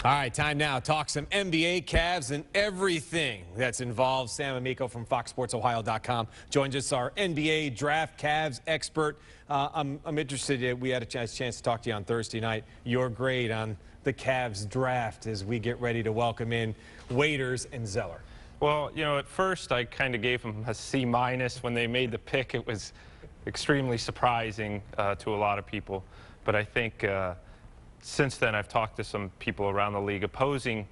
All right, time now. Talk some NBA, Cavs, and everything that's involved. Sam Amico from FoxSportsOhio.com joins us, our NBA draft Cavs expert. I'm interested. We had a chance to talk to you on Thursday night. Your grade on the Cavs draft as we get ready to welcome in Waiters and Zeller. Well, you know, at first I kind of gave them a C- when they made the pick. It was extremely surprising to a lot of people, but I think since then I've talked to some people around the league, opposing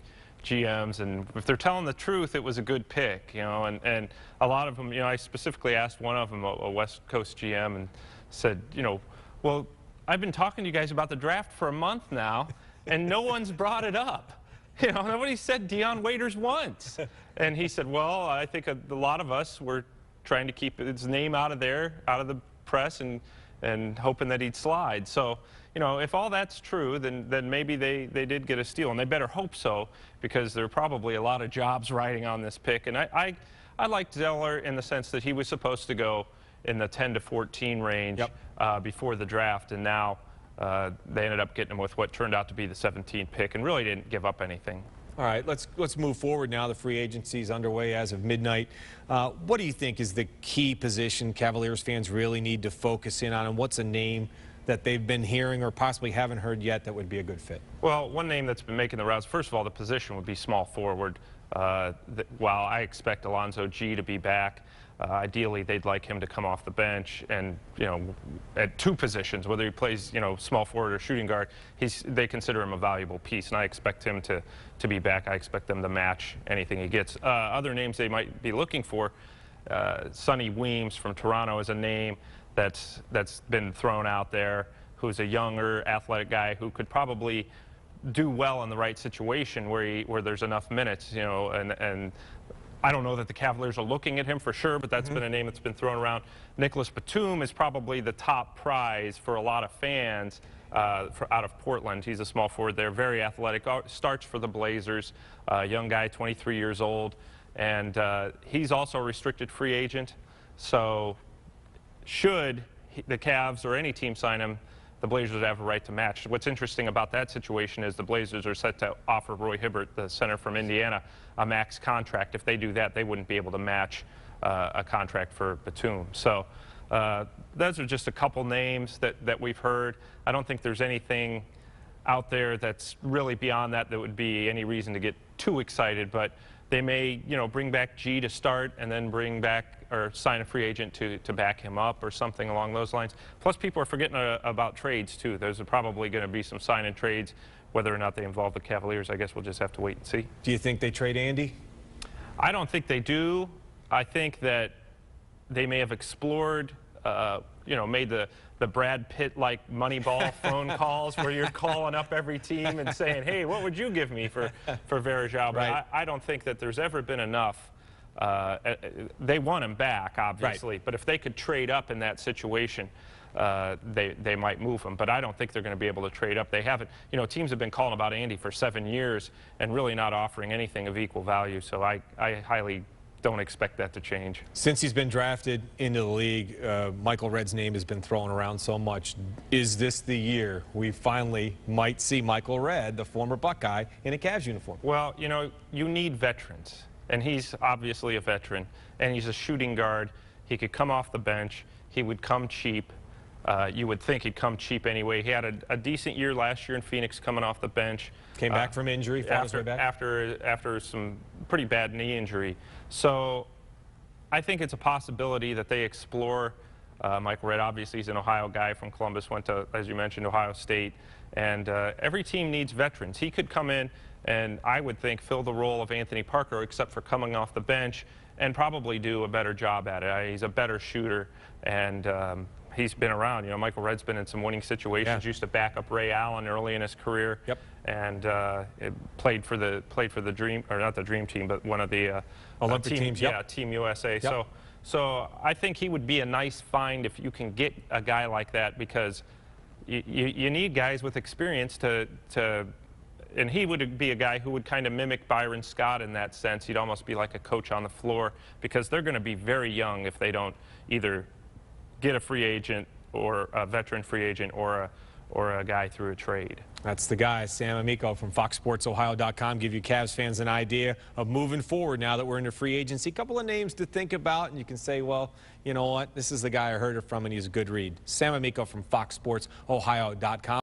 GMs, and if they're telling the truth, it was a good pick, you know, and a lot of them, you know, I specifically asked one of them, a West Coast GM, and said, you know, well, I've been talking to you guys about the draft for a month now, and no one's brought it up. You know, nobody said Dion Waiters once. And he said, well, I think a lot of us were trying to keep his name out of there, out of the press, and hoping that he'd slide. So, you know, if all that's true, then maybe they did get a steal, and they better hope so, because there are probably a lot of jobs riding on this pick. And I liked Zeller in the sense that he was supposed to go in the 10 to 14 range before the draft, and now they ended up getting him with what turned out to be the 17th pick, and really didn't give up anything. All right, let's move forward now. The free agency is underway as of midnight. What do you think is the key position Cavaliers fans really need to focus in on, and what's a name that they've been hearing or possibly haven't heard yet that would be a good fit? Well, one name that's been making the rounds, first of all, the position would be small forward. While I expect Alonzo G to be back, ideally they'd like him to come off the bench, and, you know, at two positions, whether he plays, you know, small forward or shooting guard, they consider him a valuable piece, and I expect him to be back. I expect them to match anything he gets. Other names they might be looking for, Sonny Weems from Toronto is a name that's been thrown out there, who's a younger, athletic guy who could probably do well in the right situation where there's enough minutes, you know, and I don't know that the Cavaliers are looking at him for sure, but that's been a name that's been thrown around. Nicholas Batum is probably the top prize for a lot of fans out of Portland. He's a small forward there, very athletic, starts for the Blazers, young guy, 23 years old, and he's also a restricted free agent. So should the Cavs or any team sign him, the Blazers have a right to match. What's interesting about that situation is the Blazers are set to offer Roy Hibbert, the center from Indiana, a max contract. If they do that, they wouldn't be able to match a contract for Batum. So those are just a couple names that we've heard. I don't think there's anything out there that's really beyond that would be any reason to get too excited, but they may, you know, bring back G to start and then bring back or sign a free agent to back him up or something along those lines. Plus, people are forgetting about trades, too. There's probably going to be some sign-in trades. Whether or not they involve the Cavaliers, I guess we'll just have to wait and see. Do you think they trade Andy? I don't think they do. I think that they may have explored, you know, made the Brad Pitt-like Moneyball phone calls where you're calling up every team and saying, hey, what would you give me for Varejao? But I don't think that there's ever been enough. They want him back, obviously, but if they could trade up in that situation, they might move him. But I don't think they're going to be able to trade up. They haven't, you know, teams have been calling about Andy for 7 years and really not offering anything of equal value. So I highly don't expect that to change. Since he's been drafted into the league, Michael Redd's name has been thrown around so much. Is this the year we finally might see Michael Redd, the former Buckeye, in a Cavs uniform? Well, you know, you need veterans. And he's obviously a veteran, and he's a shooting guard. He could come off the bench. He would come cheap. You would think he'd come cheap anyway. He had a decent year last year in Phoenix coming off the bench. Came back from injury, fought his way back. After some pretty bad knee injury. So I think it's a possibility that they explore Michael Redd. Obviously, he's an Ohio guy from Columbus, went to, as you mentioned, Ohio State. And every team needs veterans. He could come in and I would think fill the role of Anthony Parker, except for coming off the bench, and probably do a better job at it. He's a better shooter, and he's been around. You know, Michael Redd's been in some winning situations. Used to back up Ray Allen early in his career, and played for the Dream, or not the Dream Team, but one of the Olympic teams. Yeah, Team USA. So I think he would be a nice find if you can get a guy like that, because you need guys with experience and he would be a guy who would kind of mimic Byron Scott in that sense. He'd almost be like a coach on the floor, because they're going to be very young if they don't either get a free agent or a veteran free agent or or a guy through a trade. That's the guy, Sam Amico from FoxSportsOhio.com. Give you Cavs fans an idea of moving forward now that we're into free agency. A couple of names to think about, and you can say, well, you know what, this is the guy I heard it from, and he's a good read. Sam Amico from FoxSportsOhio.com.